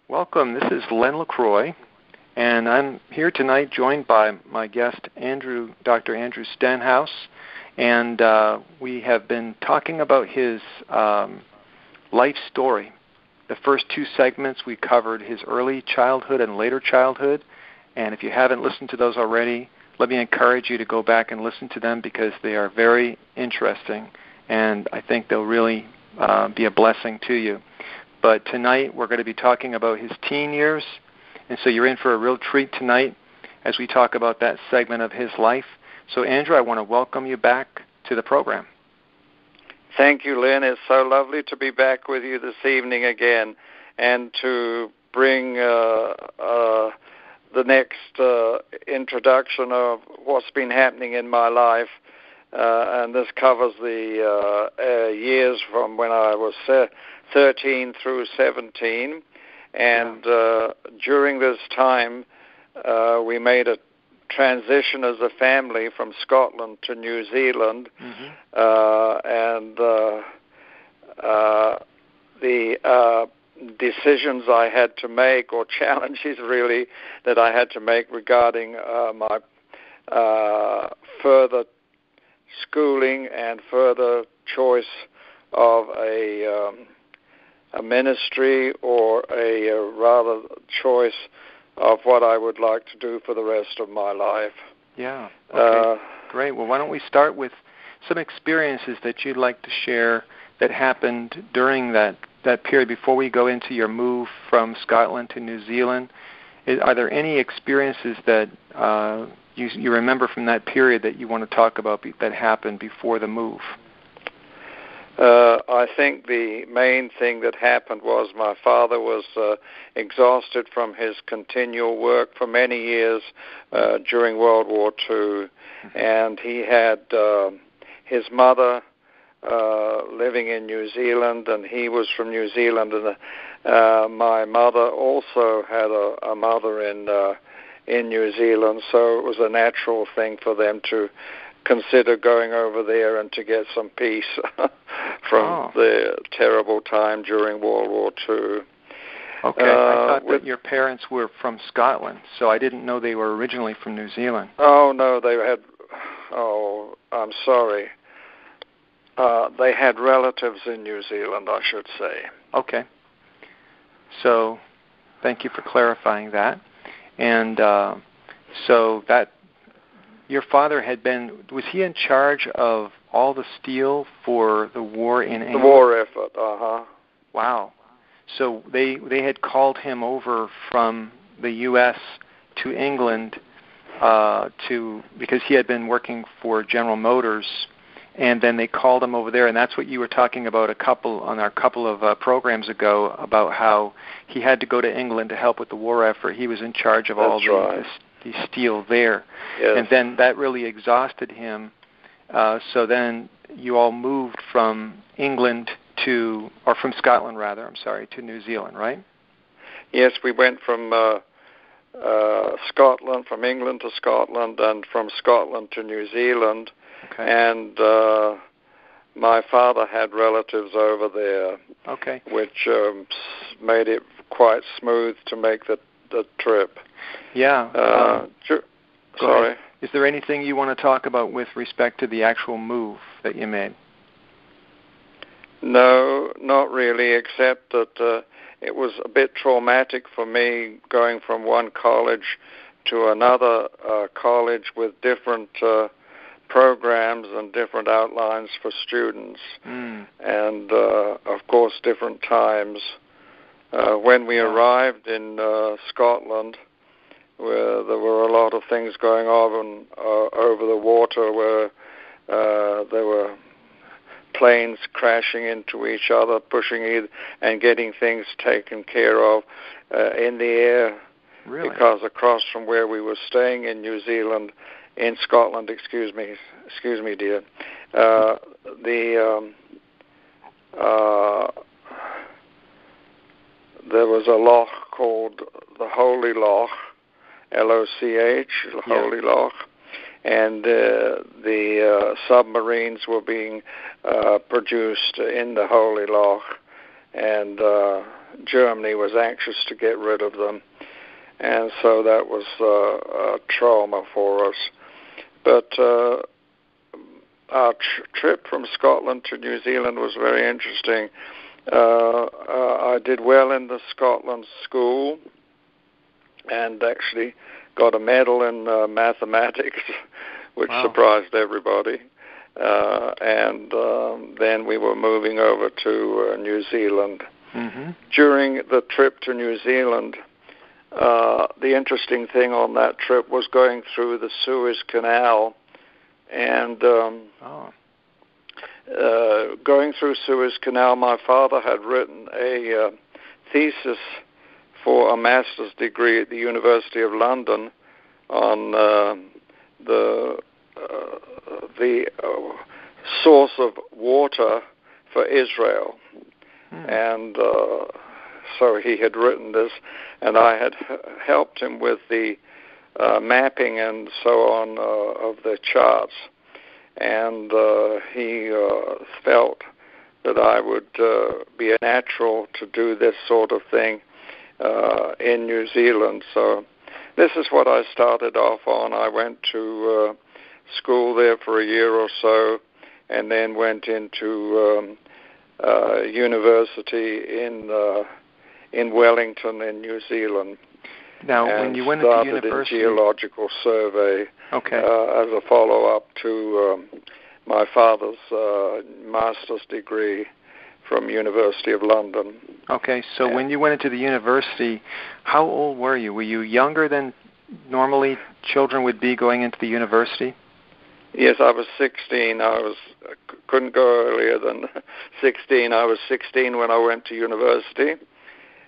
Welcome. This is Len LaCroix, and I'm here tonight joined by my guest, Dr. Andrew Stenhouse, and we have been talking about his life story. The first two segments, we covered his early childhood and later childhood, and if you haven't listened to those already, let me encourage you to go back and listen to them because they are very interesting, and I think they'll really be a blessing to you. But tonight we're going to be talking about his teen years, and so you're in for a real treat tonight as we talk about that segment of his life. So, Andrew, I want to welcome you back to the program. Thank you, Lynn. It's so lovely to be back with you this evening again and to bring the next introduction of what's been happening in my life. And this covers the years from when I was 13 through 17. And during this time, we made a transition as a family from Scotland to New Zealand. Mm-hmm. The decisions I had to make, or challenges really, that I had to make regarding my further schooling and further choice of a ministry or a rather choice of what I would like to do for the rest of my life. Yeah, okay, great. Well, why don't we start with some experiences that you'd like to share that happened during that period before we go into your move from Scotland to New Zealand. Are there any experiences that you remember from that period that you want to talk about that happened before the move? I think the main thing that happened was my father was exhausted from his continual work for many years during World War II, and he had his mother living in New Zealand, and he was from New Zealand, and my mother also had a mother in New Zealand, so it was a natural thing for them to consider going over there and to get some peace from the terrible time during World War II. Okay, I thought that your parents were from Scotland, so I didn't know they were originally from New Zealand. Oh, no, I'm sorry. They had relatives in New Zealand, I should say. Okay. So thank you for clarifying that. And so that your father was he in charge of all the steel for the war in England? The war effort, uh-huh. Wow. So they had called him over from the U.S. to England because he had been working for General Motors, and then they called him over there, and that's what you were talking about on our couple of programs ago about how he had to go to England to help with the war effort. He was in charge of all the steel there. Yes. And then that really exhausted him. So then you all moved from England from Scotland rather, to New Zealand, right? Yes, we went from Scotland, from England to Scotland, and from Scotland to New Zealand. Okay. And my father had relatives over there, which made it quite smooth to make the trip. Yeah. Sorry. Is there anything you want to talk about with respect to the actual move that you made? No, not really, except that it was a bit traumatic for me going from one college to another college with different programs and different outlines for students, and of course different times. When we arrived in Scotland, where there were a lot of things going on over the water, where there were planes crashing into each other, pushing and getting things taken care of in the air. Really? Because across from where we were staying in Scotland, excuse me, dear, there was a loch called the Holy Loch, L-O-C-H, Holy Loch, and the submarines were being produced in the Holy Loch, and Germany was anxious to get rid of them, and so that was a trauma for us. But our trip from Scotland to New Zealand was very interesting. I did well in the Scotland school and actually got a medal in mathematics, which surprised everybody. And then we were moving over to New Zealand. Mm-hmm. During the trip to New Zealand, the interesting thing on that trip was going through the Suez Canal. And going through Suez Canal, my father had written a thesis for a master's degree at the University of London on the source of water for Israel. And so he had written this, and I had helped him with the mapping and so on of the charts. And he felt that I would be a natural to do this sort of thing in New Zealand. So this is what I started off on. I went to school there for a year or so, and then went into university in Wellington in New Zealand. Now, when you went into university, in geological survey, okay, as a follow-up to my father's master's degree from University of London. Okay, so when you went into the university, how old were you? Were you younger than normally children would be going into the university? Yes, I was 16. I couldn't go earlier than 16. I was 16 when I went to university,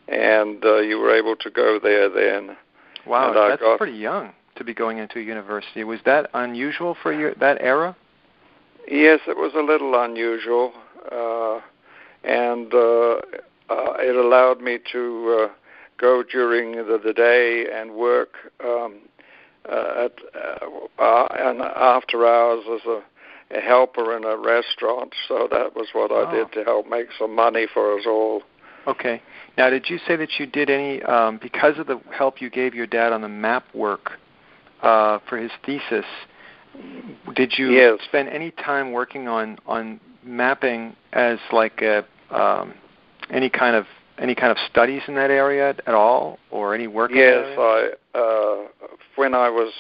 and you were able to go there then. Wow, that's pretty young to be going into a university. Was that unusual for you, that era? Yes, it was a little unusual, and it allowed me to go during the day and work and after hours as a helper in a restaurant. So that was what I did to help make some money for us all. Okay. Now, did you say that you did any, because of the help you gave your dad on the map work for his thesis, did you spend any time working on mapping as like any kind of studies in that area at all, or any work? Yes, when I was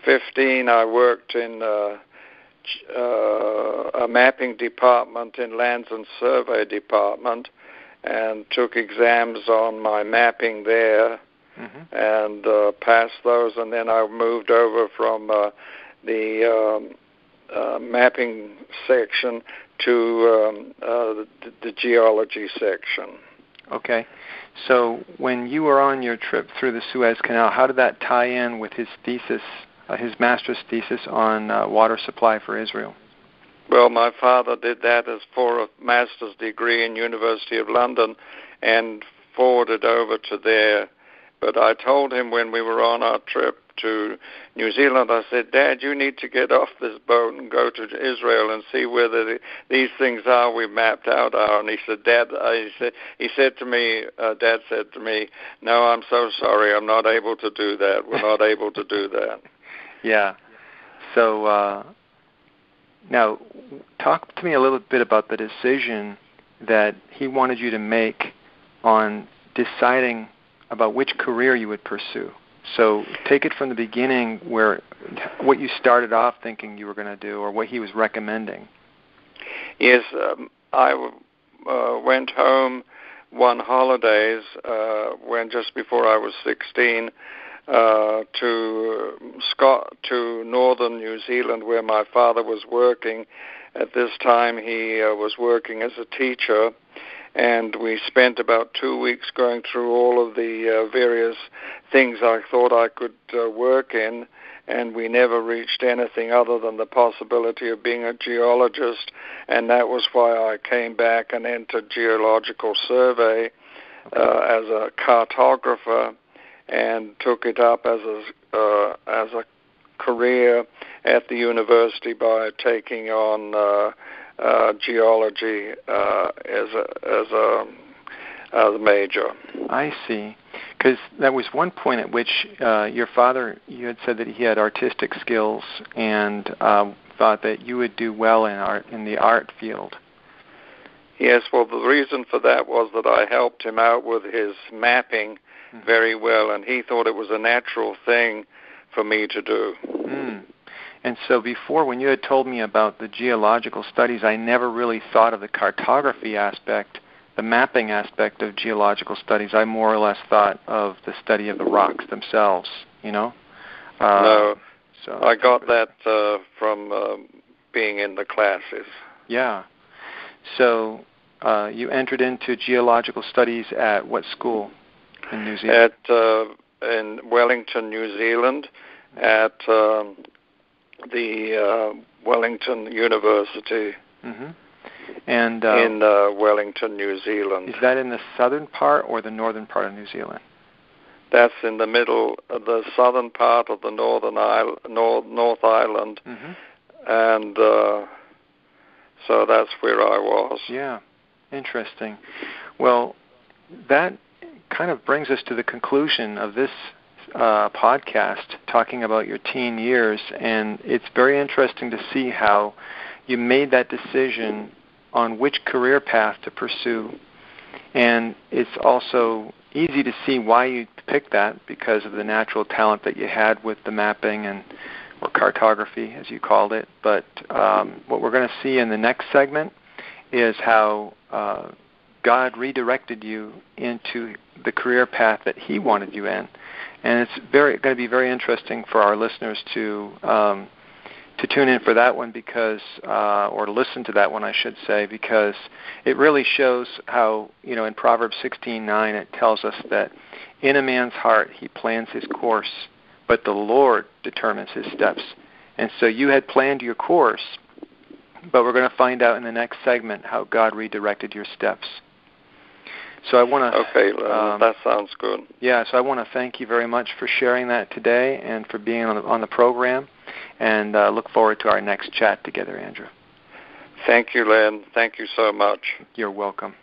15, I worked in a mapping department in Lands and Survey department, and took exams on my mapping there, and passed those. And then I moved over from the mapping section to the geology section. Okay. So when you were on your trip through the Suez Canal, how did that tie in with his thesis, his master's thesis on water supply for Israel? Well, my father did that as for a master's degree in University of London and forwarded over to there. But I told him when we were on our trip to New Zealand, I said, Dad, you need to get off this boat and go to Israel and see whether these things are we mapped out are. And he said, Dad, Dad said to me, no, I'm so sorry, I'm not able to do that. We're not able to do that. Yeah. So now, talk to me a little bit about the decision that he wanted you to make on deciding about which career you would pursue. So take it from the beginning, what you started off thinking you were going to do, or what he was recommending. Yes, I went home one holidays just before I was 16 to northern New Zealand, where my father was working. At this time, he was working as a teacher. And we spent about 2 weeks going through all of the various things I thought I could work in, and we never reached anything other than the possibility of being a geologist, and that was why I came back and entered geological survey as a cartographer, and took it up as a career at the university by taking on geology as a the major. I see. Because that was one point at which your father, you had said that he had artistic skills and thought that you would do well in the art field. Yes, well, the reason for that was that I helped him out with his mapping very well, and he thought it was a natural thing for me to do. And so before, when you had told me about the geological studies, I never really thought of the cartography aspect, the mapping aspect of geological studies. I more or less thought of the study of the rocks themselves, you know? No, so I got that from being in the classes. Yeah. So you entered into geological studies at what school in New Zealand? In Wellington, New Zealand, at the Wellington University. And in Wellington, New Zealand. Is that in the southern part or the northern part of New Zealand? That's in the middle, the southern part of the North Island, and so that's where I was. Yeah, interesting. Well, that kind of brings us to the conclusion of this podcast, talking about your teen years, and it's very interesting to see how you made that decision on which career path to pursue. And it's also easy to see why you picked that, because of the natural talent that you had with the mapping or cartography, as you called it. But what we're going to see in the next segment is how God redirected you into the career path that He wanted you in. And it's going to be very interesting for our listeners to tune in for that one, because, or to listen to that one, I should say, because it really shows how, in Proverbs 16:9, it tells us that in a man's heart he plans his course, but the Lord determines his steps. And so you had planned your course, but we're going to find out in the next segment how God redirected your steps. So I want to. Okay, that sounds good. Yeah, so I want to thank you very much for sharing that today and for being on the program, and look forward to our next chat together, Andrew. Thank you, Len. Thank you so much. You're welcome.